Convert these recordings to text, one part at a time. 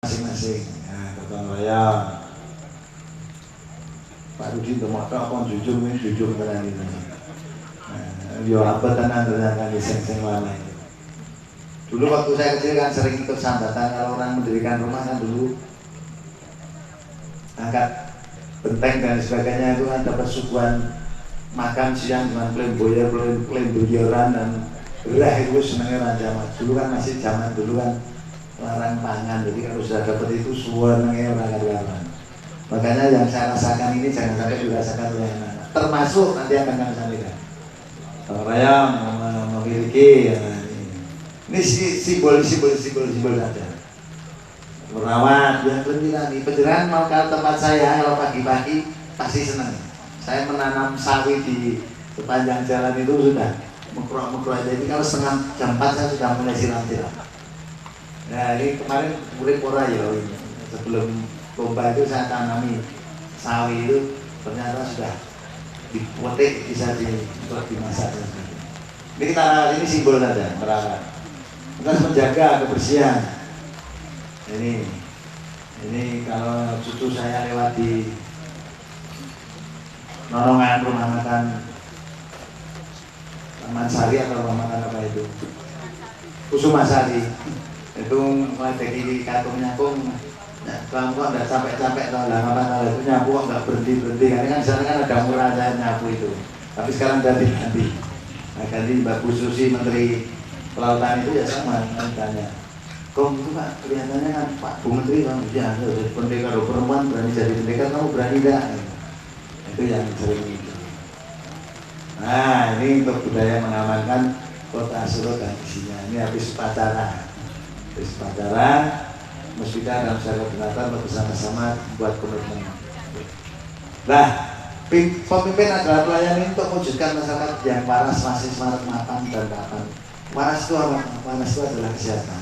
masing-masing. Nah, gotong royong. Pak Rudi temok kon jujur tenan iki. Yo apa tenan kan sing lama. Dulu waktu saya kecil kan sering ikut sambatan kalau orang mendirikan rumah kan dulu angkat benteng dan sebagainya itu kan dapat suguhan makan siang dengan klaim-boyoran dan belah itu senangnya Raja Mas. Dulu kan masih zaman dulu kan larang pangan, jadi kalau sudah dapat itu senangnya orang karuan. Makanya yang saya rasakan ini jangan sampai dirasakan oleh anak, termasuk nanti akan kami sampaikan. Kalau saya memiliki ini simbol saja. Merawat, yang penting penjelasan mau ke tempat saya kalau pagi-pagi pasti senang. Saya menanam sawi di sepanjang jalan itu sudah mekro aja. Jadi kalau setengah jam 4 saya sudah mulai siram-siram. Nah ini kemarin murid pora ya ini. Sebelum lomba itu saya tanami sawi itu ternyata sudah dipetik bisa dimasak. Ini kita ini simbol saja merawat. Kita harus menjaga kebersihan. Ini kalau cucu saya lewat di norongan rumah makan Taman Sari atau rumah makan apa itu Kusuma Sari itu mulai dari katung nyapung. Nah, kamu kok nggak capek-capek tau lah apa itu nyapu kok nggak berhenti karena kan di sana kan ada murah saya nyapu itu, tapi sekarang ganti. Nah, ganti Mbak Bu Susi Menteri Kelautan itu ya sama tanya. Kok itu Pak, kelihatannya kan Pak Bu Menteri kan ya pendekar perempuan berani jadi pendekar, kamu berani enggak? Itu yang sering itu. Nah ini untuk budaya mengamankan kota Solo dan isinya. Ini habis upacara Musbida dan Syarikat Koordinator bersama-sama buat komitmen. Nah, pemimpin adalah pelayan untuk mewujudkan masyarakat yang waras, masih semangat, mapan dan kapan. Waras itu apa? Waras itu adalah kesehatan.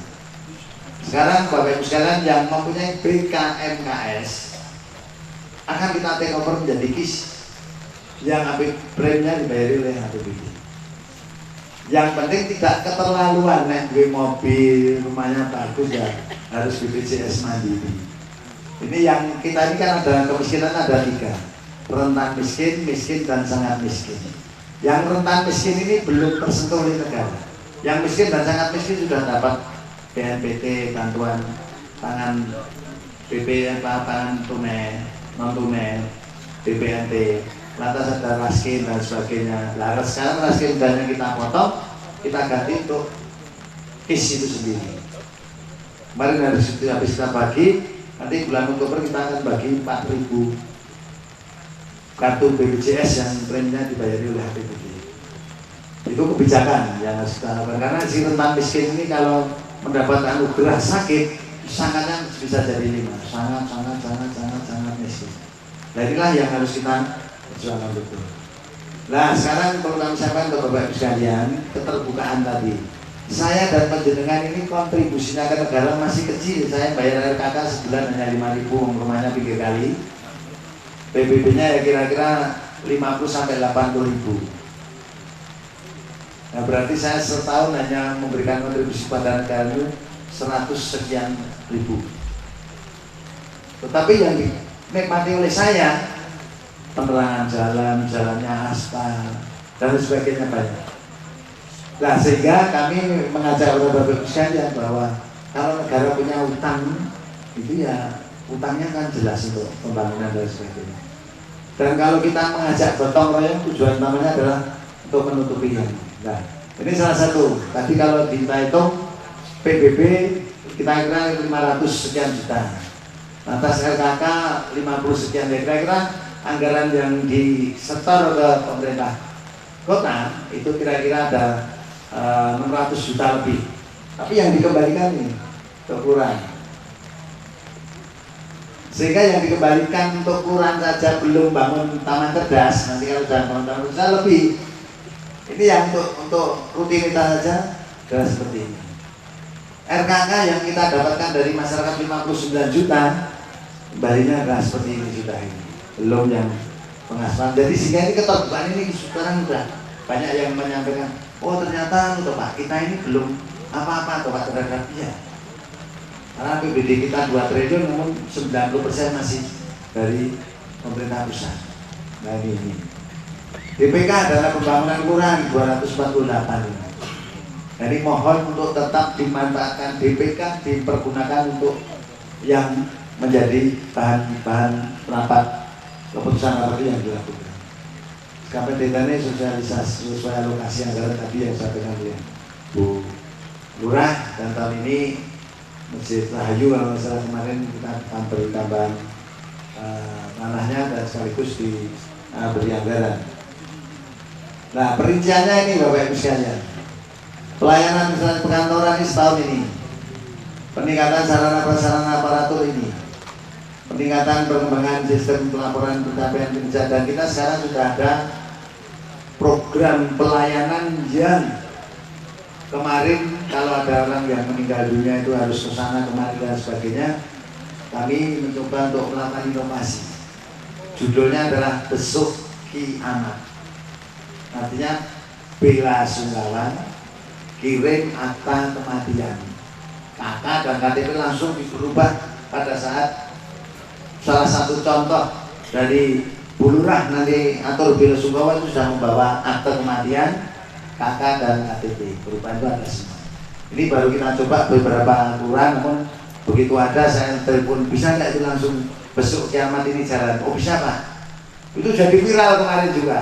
Sekarang Bapak Ibu sekalian yang mempunyai BKMKS akan kita take over menjadi KIS yang premnya dibayari oleh APBD. Yang penting tidak keterlaluan, nek duwe mobil, rumahnya bagus ya harus BPJS mandiri. Ini yang kita ini kan ada kemiskinan ada 3, rentan miskin, miskin dan sangat miskin. Yang rentan miskin ini belum tersentuh oleh negara. Yang miskin dan sangat miskin sudah dapat BNPT, bantuan pangan pangan tunai, non tunai, BPNT, lantas ada raskin dan sebagainya. Nah, sekarang raskin dananya kita potong, kita ganti untuk KIS itu sendiri. Kemarin habis kita bagi, nanti bulan Oktober kita akan bagi 4.000 kartu BPJS yang premnya dibayari oleh APBD. Itu kebijakan yang harus kita lakukan, karena si rentan miskin ini kalau mendapat anugerah sakit sangatnya bisa jadi 5, sangat miskin. Nah inilah yang harus kita perjuangkan betul. Nah sekarang perlu kami sampaikan ke Bapak Ibu sekalian, keterbukaan tadi. Saya dan penjenengan ini kontribusinya ke negara masih kecil. Saya bayar RKK sebulan hanya 5.000, rumahnya 3 kali. PBB-nya ya kira-kira 50-80.000. Nah berarti saya setahun hanya memberikan kontribusi pada negara 100 sekian ribu. Tetapi yang dinikmati oleh saya penerangan jalan, jalannya aspal dan sebagainya banyak. Nah sehingga kami mengajak kepada Bapak sekalian bahwa kalau negara punya utang itu ya utangnya kan jelas untuk pembangunan dan sebagainya. Dan kalau kita mengajak gotong royong tujuan utamanya adalah untuk menutupinya. Nah ini salah satu. Tadi kalau kita hitung PBB kita kira 500 sekian juta. Lantas RKK 50 sekian. Kira-kira anggaran yang disetor ke pemerintah kota itu kira-kira ada 600 juta lebih. Tapi yang dikembalikan ini kurang. Sehingga yang dikembalikan untuk kurang saja belum bangun taman cerdas. Nanti kalau sudah bangun taman cerdas lebih. Ini yang untuk rutinitas saja adalah seperti ini. RKK yang kita dapatkan dari masyarakat 59 juta, kembalinya adalah seperti ini sudah ini. Belum yang pengaspal. Jadi sehingga ini keterbukaan ini sekarang sudah banyak yang menyampaikan, oh ternyata Pak kita ini belum apa-apa Pak terhadap dia. Karena APBD kita 2 triliun, namun 90% masih dari pemerintah pusat. Nah ini. DPK adalah pembangunan kelurahan 248 ini. Jadi mohon untuk tetap dimanfaatkan DPK, dipergunakan untuk yang menjadi bahan rapat keputusan rapat yang dilakukan. Sampai ditanya sosialisasi sesuai alokasi anggaran tadi yang saya sampaikan oleh Bu Lurah, dan tahun ini Masjid Rahayu kalau salah kemarin kita akan beri tambahan tanahnya dan sekaligus beri anggaran. Nah perinciannya ini Bapak Ibu sekalian, pelayanan misalnya perkantoran ini setahun ini, peningkatan sarana prasarana aparatur ini, peningkatan pengembangan sistem pelaporan pencapaian kinerja, dan kita sekarang sudah ada program pelayanan yang kemarin kalau ada orang yang meninggal dunia itu harus ke sana kemari dan sebagainya. Kami mencoba untuk melakukan inovasi. Judulnya adalah Besuk Kiamat. Artinya bela sungkawa, kirim akta kematian. KK dan KTP langsung berubah pada saat salah satu contoh dari Bu Lurah nanti atur bela sungkawa itu sudah membawa akta kematian, KK dan KTP. Perubahan itu ada semua. Ini baru kita coba beberapa kelurahan, namun begitu ada saya telepon, bisa nggak itu langsung besuk kiamat ini jalan? Oh bisa Pak. Itu jadi viral kemarin juga.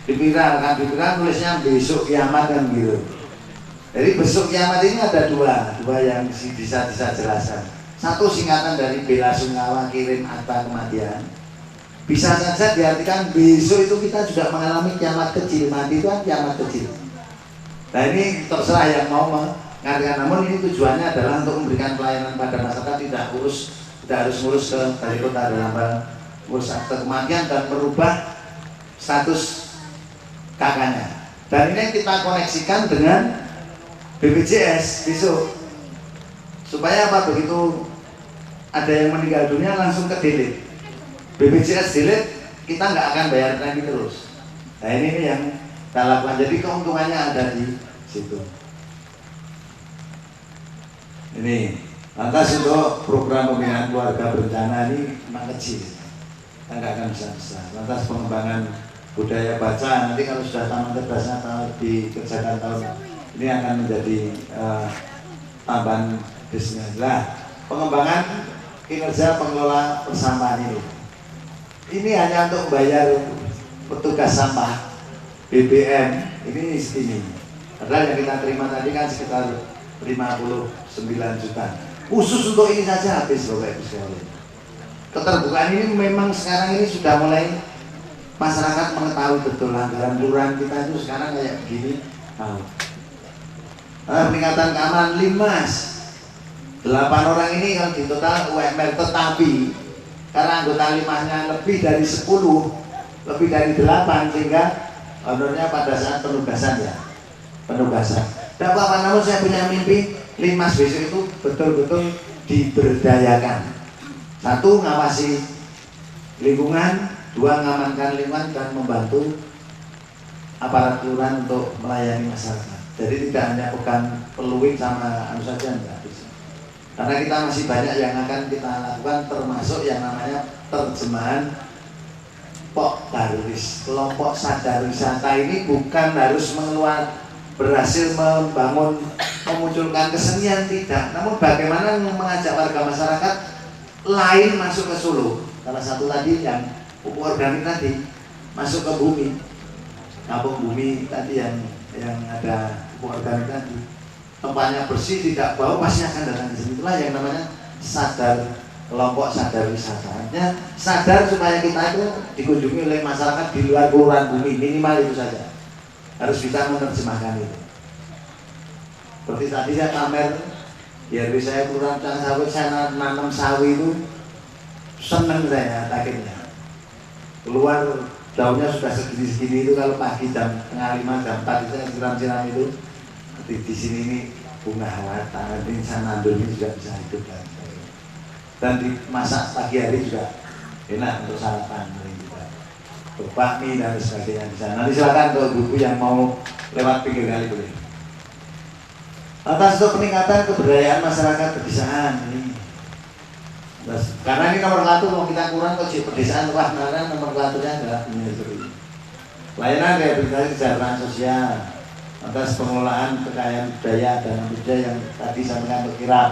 Diviral tulisnya besok kiamat kan gitu. Jadi besok kiamat ini ada dua yang bisa jelaskan. Satu singkatan dari bela sungkawa kirim akta kematian. Bisa saja diartikan besok itu kita juga mengalami kiamat kecil, mati itu kan kiamat kecil. Nah ini terserah yang mau mengartikan, namun ini tujuannya adalah untuk memberikan pelayanan pada masyarakat, tidak harus ngurus ke dari kota dalam hal ngurus akte kematian dan merubah status kakaknya. Dan ini kita koneksikan dengan BPJS besok, supaya apa, begitu ada yang meninggal dunia langsung ke delete. BPJS delete, kita nggak akan bayar lagi terus. Nah ini yang kita lakukan, jadi keuntungannya ada di situ. Ini lantas untuk program pembinaan keluarga berencana ini memang kecil, kita nggak akan besar. Lantas pengembangan budaya baca, nanti kalau sudah taman cerdasnya dikerjakan tahun ini akan menjadi tambahan bisnisnya. Pengembangan kinerja pengelola persampahan ini hanya untuk bayar petugas sampah BBM ini. Padahal yang kita terima tadi kan sekitar 59 juta. Khusus untuk ini saja habis Bapak Ibu sekalian. Keterbukaan ini memang sekarang ini sudah mulai masyarakat mengetahui betul anggaran kelurahan kita itu sekarang kayak begini. Peningkatan keamanan Linmas 8 orang ini kalau di total UMR, tetapi karena anggota Linmasnya lebih dari 10, lebih dari 8, sehingga honornya pada saat penugasan. Tidak apa-apa, namun saya punya mimpi Linmas besok itu betul-betul diberdayakan. 1, ngawasi lingkungan, 2, ngamankan lingkungan dan membantu aparat kelurahan untuk melayani masyarakat. Jadi tidak hanya pegang peluit sama anu saja, enggak bisa. Karena kita masih banyak yang akan kita lakukan, termasuk yang namanya terjemahan Pokdarwis. Kelompok sadar wisata ini bukan harus berhasil memunculkan kesenian, tidak. Namun bagaimana mengajak warga masyarakat lain masuk ke Solo. Salah satu tadi yang pupuk organik tadi masuk ke bumi, kampung bumi tadi yang ada pupuk organik tadi, tempatnya bersih, tidak bau, pasti akan datang ke sini. Itulah yang namanya sadar, kelompok sadar wisatanya. Sadar supaya kita itu dikunjungi oleh masyarakat di luar kelurahan bumi, minimal itu saja. Harus bisa menerjemahkan itu. Seperti tadi saya pamer, biar bisa saya kelurahan sawit, saya nanam sawi itu seneng saya akhirnya. Keluar daunnya sudah segini-segini itu, kalau pagi jam 4:30, jam 4 itu saya siram-siram itu. Di sini ini bunga hawatan, ini sanandul ini juga bisa hidup dan dimasak pagi hari juga enak untuk sarapan juga. Bakmi dan sebagainya bisa. Nanti silakan untuk buku yang mau lewat pinggir kali boleh. Atas untuk peningkatan kebudayaan masyarakat pedesaan ini Terus, karena ini nomenklatur mau kita kurang kok di pedesaan wah karena nomenklaturnya adalah ministry. Layanan rehabilitasi kesejahteraan sosial atas pengelolaan kekayaan budaya dan budaya yang tadi sampaikan berkirap.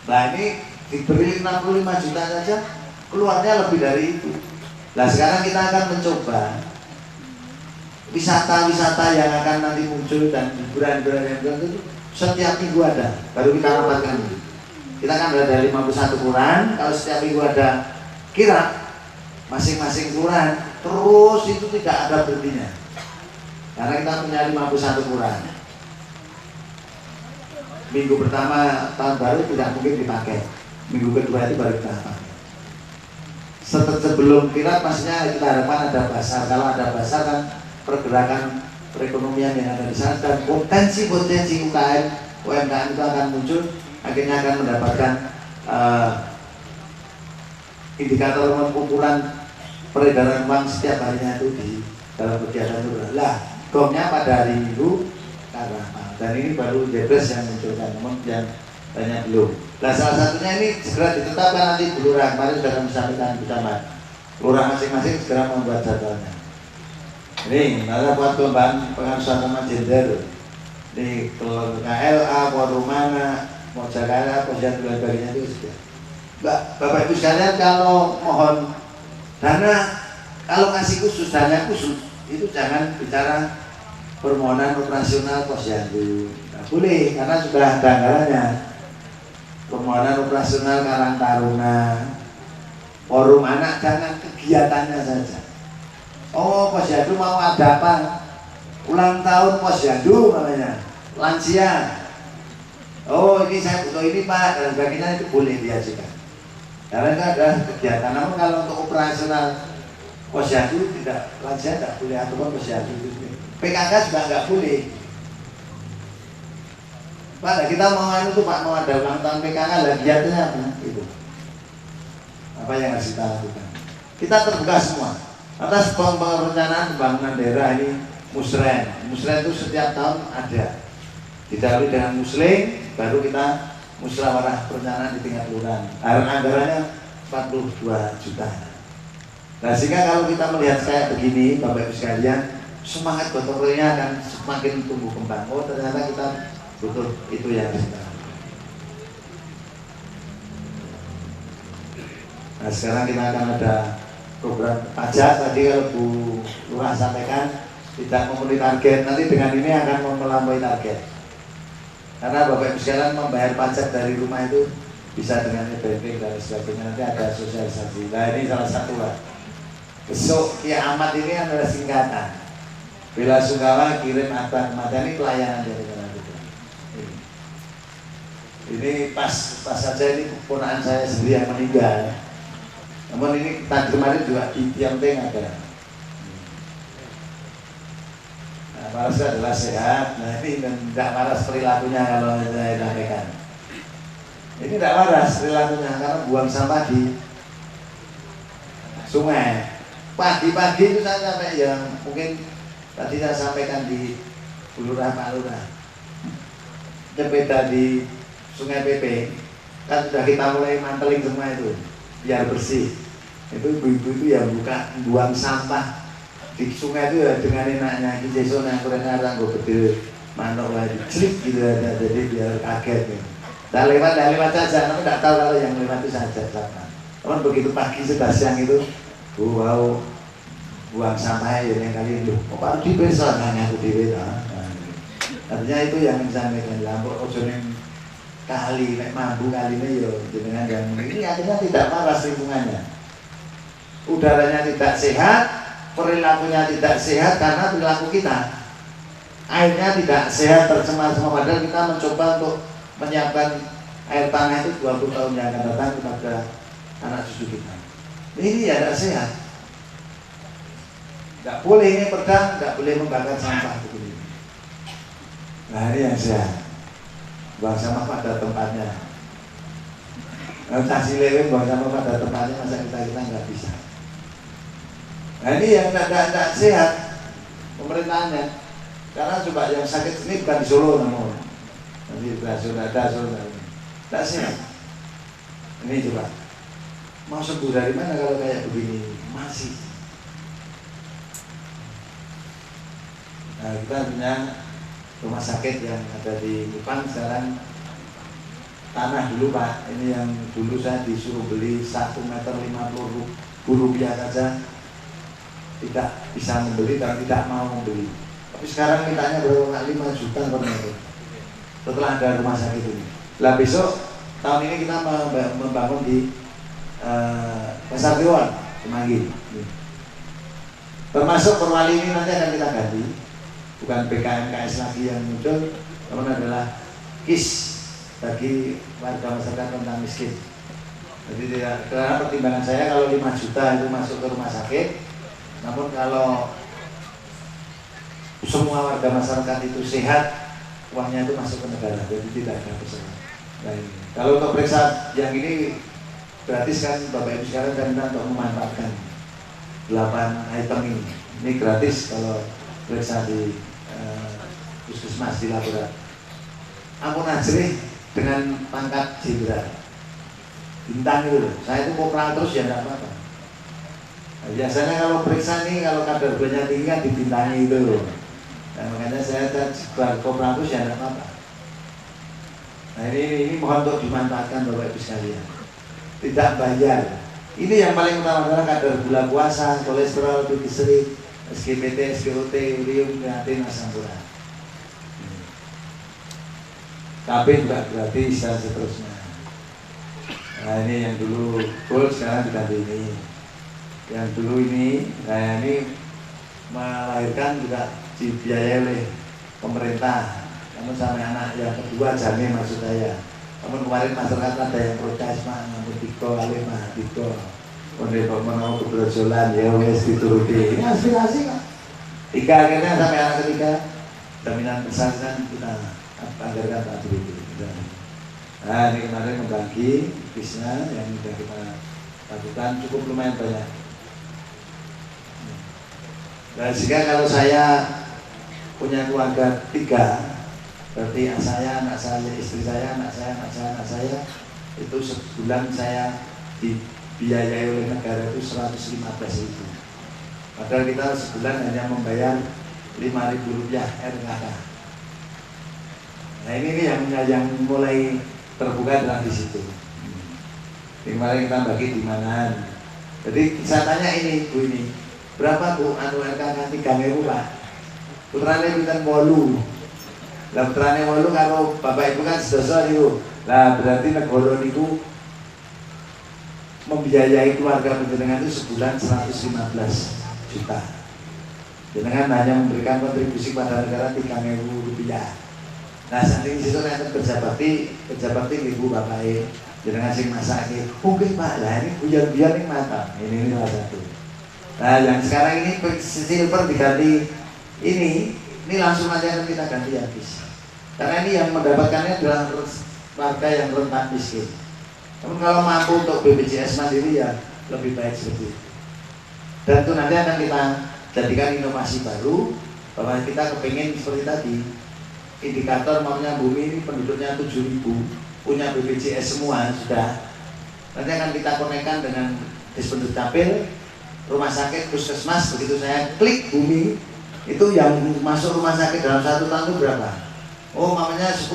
Nah ini diberi 65 juta saja keluarnya lebih dari itu. Nah sekarang kita akan mencoba wisata-wisata yang akan nanti muncul dan hiburan-hiburan yang itu setiap minggu ada, baru kita rapatkan. Kita kan ada 51 kelurahan, kalau setiap minggu ada kirap masing-masing kelurahan, terus itu tidak ada berhentinya. Karena kita punya 51 kelurahan. Minggu pertama tahun baru tidak mungkin dipakai. Minggu kedua itu baru kita pakai. Sebelum kirap maksudnya kita harapkan ada pasar. Kalau ada pasar kan pergerakan perekonomian yang ada di sana dan potensi-potensi UMKM itu akan muncul, akhirnya akan mendapatkan indikator pengukuran peredaran uang setiap harinya itu di dalam kegiatan itu. Lah, gongnya pada hari Minggu karena dan ini baru Jebres yang munculkan, namun yang banyak belum. Nah, salah satunya ini segera ditetapkan nanti Bu Lurah, kemarin sudah kami sampaikan Bu Camat. Lurah masing-masing segera membuat jadwalnya. Ini ada buat pengembangan pengarusan gender. Di KLA, Rumana, mau Jakarta, posisi dan sebagainya itu sudah. Bapak Ibu sekalian, kalau mohon dana, kalau kasih khusus dana khusus itu jangan bicara permohonan operasional posyandu. Nah, boleh karena sudah ada anggarannya. Permohonan operasional Karang Taruna, forum anak, jangan kegiatannya saja. Oh, posyandu mau ada apa? Ulang tahun posyandu namanya, lansia. Oh, ini saya butuh ini Pak, dan sebagainya itu boleh diajukan. Karena itu adalah kegiatan. Namun kalau untuk operasional posyandu tidak, lansia tidak boleh, ataupun posyandu itu. PKK juga nggak boleh. Pak, kita mau itu Pak, mau ada ulang tahun PKK, lah kegiatannya apa? Itu. Apa yang harus kita lakukan? Kita terbuka semua. Atas perencanaan pembangunan daerah ini musren. Musren itu setiap tahun ada. Didahului dengan muslim, baru kita musyawarah perencanaan di tingkat kelurahan. Anggarannya 42 juta. Nah sehingga kalau kita melihat kayak begini, Bapak Ibu sekalian, semangat gotong royongnya akan semakin tumbuh kembang. Oh ternyata kita butuh itu yang kita. Nah sekarang kita akan ada program pajak. Tadi kalau Bu Lurah sampaikan tidak memenuhi target, nanti dengan ini akan melampaui target. Karena Bapak Ibu sekalian membayar pajak dari rumah itu bisa dengan e-banking dan sebagainya, nanti ada sosialisasi. Nah ini salah satu lah. Besok kiamat ini adalah singkatan. Bela Sungkawa kirim abang mata, ini pelayanan dari kita. Ini pas saja ini keponakan saya sendiri yang meninggal. Namun ini tadi kemarin juga di Tiongteng ada. Nah, waras adalah sehat. Nah ini tidak waras perilakunya kalau saya sampaikan. Ini tidak waras perilakunya karena buang sampah di sungai. Pagi-pagi itu saya sampai yang mungkin tadi saya sampaikan di Bu Lurah Pak Lurah. Sepeda di Sungai PP kan sudah kita mulai manteling semua itu biar bersih. Itu ibu-ibu itu yang buang sampah di sungai itu ya dengan enaknya. Di desa yang kurang orang gue bedil manuk lagi celik gitu aja, jadi biar kaget ya. Dah lewat saja, tapi tidak tahu kalau yang lewat itu saja sampah. Namun begitu pagi sudah siang itu, wow buang sampah ya yang kali itu. Oh baru di besok nanya aku di beda. Artinya itu yang disampaikan lampu ojoning kali, nek mampu kali ini yo dengan yang ini akhirnya tidak waras lingkungannya. Udaranya tidak sehat, perilakunya tidak sehat karena perilaku kita. Airnya tidak sehat, tercemar semua, padahal kita mencoba untuk menyiapkan air tanah itu 20 tahun yang akan datang kepada anak cucu kita. Ini ya tidak sehat. Tidak boleh ini pedang, tidak boleh membakar sampah begini. Nah ini yang sehat. Buang sampah pada tempatnya. Kasih lewat buang sampah pada tempatnya, masa kita nggak bisa. Nah ini yang tidak sehat pemerintahnya. Karena coba yang sakit ini bukan di Solo namun nanti sudah ada Solo tidak sehat. Ini coba Mau sembuh dari mana kalau kayak begini? Masih. Nah, kita punya rumah sakit yang ada di Kupang sekarang tanah dulu Pak. Ini yang dulu saya disuruh beli 1 meter 50.000 rupiah saja tidak bisa membeli dan tidak mau membeli. Tapi sekarang mintanya berapa? 5 juta per meter. Setelah ada rumah sakit ini. Lah besok tahun ini kita membangun di Pasar Dewan Semanggi. Termasuk Perwali ini nanti akan kita ganti, bukan BKMKS lagi yang muncul, namun adalah KIS bagi warga masyarakat rentan miskin. Jadi tidak, karena pertimbangan saya kalau 5 juta itu masuk ke rumah sakit, namun kalau semua warga masyarakat itu sehat, uangnya itu masuk ke negara, jadi tidak ada persoalan. Nah, ini. Kalau untuk periksa yang ini gratis kan Bapak Ibu sekarang kan kita untuk memanfaatkan 8 item ini. Ini gratis kalau periksa di puskesmas di laboratorium. Ampun ajrih dengan pangkat jenderal. Bintang itu loh. Saya itu kopral terus ya enggak apa-apa. Nah, biasanya kalau periksa nih kalau kadar gulanya tinggi kan dibintangi itu loh. Nah, makanya saya kopral terus ya enggak apa-apa. Nah ini mohon untuk dimanfaatkan Bapak Ibu sekalian. Tidak bayar. Ini yang paling utama adalah kadar gula puasa, kolesterol, triglycerid, SGPT, SGOT, urium, kreatin, asam urat. KB juga gratis dan seterusnya. Nah ini yang dulu full sekarang diganti ini. Yang dulu ini, nah ini melahirkan juga dibiayai oleh pemerintah. Namun sampai anak yang kedua jamin maksud saya. Namun kemarin masyarakat ada yang protes Pak, namun Tiko, alih Pak, Tiko Kondepok menau keberojolan, ya wes dituruti. Ini aspirasi Pak. 3 akhirnya sampai anak ketiga jaminan persalinan kita anggarkan Pak Budi. Nah ini kemarin membagi bisnya yang sudah kita lakukan cukup lumayan banyak. Dan sehingga kalau saya punya keluarga 3, berarti anak saya, istri saya, anak saya itu sebulan saya dibiayai oleh negara itu 115.000. Padahal kita sebulan hanya membayar 5.000 rupiah RKK. Nah ini yang mulai terbuka dalam di situ. Kemarin kita bagi di mana. Jadi saya tanya ini Bu ini, berapa Bu RKK 3.000 Pak? Putrane pinten 8. Lah putrane 8 kalau Bapak Ibu kan sedoso niku. Lah berarti negara niku membiayai keluarga panjenengan itu sebulan 115 juta. Jenengan hanya memberikan kontribusi pada negara 3.000 rupiah. Nah saat ini situ nanti kerja bakti ibu bapak jenengan sing masak ini. Oke Pak, lah ini biar ini mantap. Ini salah satu. Nah yang sekarang ini silver diganti ini langsung aja akan kita ganti habis. Karena ini yang mendapatkannya adalah warga yang rentan miskin. Namun kalau mampu untuk BPJS mandiri ya lebih baik seperti itu. Dan itu nanti akan kita jadikan inovasi baru bahwa kita kepingin seperti tadi indikator maunya bumi ini penduduknya 7.000 punya BPJS semua sudah. Nanti akan kita konekkan dengan Dispenduk Capil, rumah sakit, puskesmas. Begitu saya klik bumi itu yang masuk rumah sakit dalam 1 tahun itu berapa? Oh mamanya 10%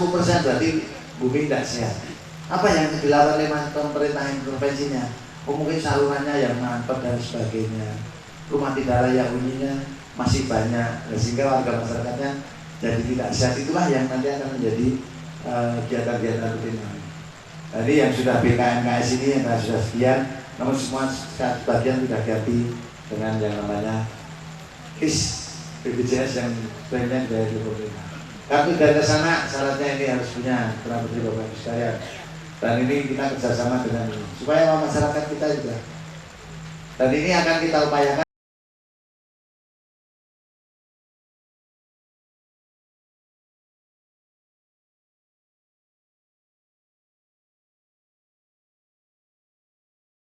berarti bumi tidak sehat. Apa yang dilakukan oleh pemerintah intervensinya? Oh mungkin salurannya yang mampet dan sebagainya. Rumah tidak layak huninya masih banyak, sehingga warga masyarakatnya jadi tidak sehat. Itulah yang nanti akan menjadi kegiatan-kegiatan rutin. Jadi yang sudah BKMKS ini yang sudah sekian, namun semua sebagian sudah ganti dengan yang namanya KIS BPJS yang banyak dari pemerintah. Kartu dari sana syaratnya ini harus punya Putra Putri Bapak Ibu sekalian. Dan ini kita kerjasama dengan supaya masyarakat kita juga. Dan ini akan kita upayakan.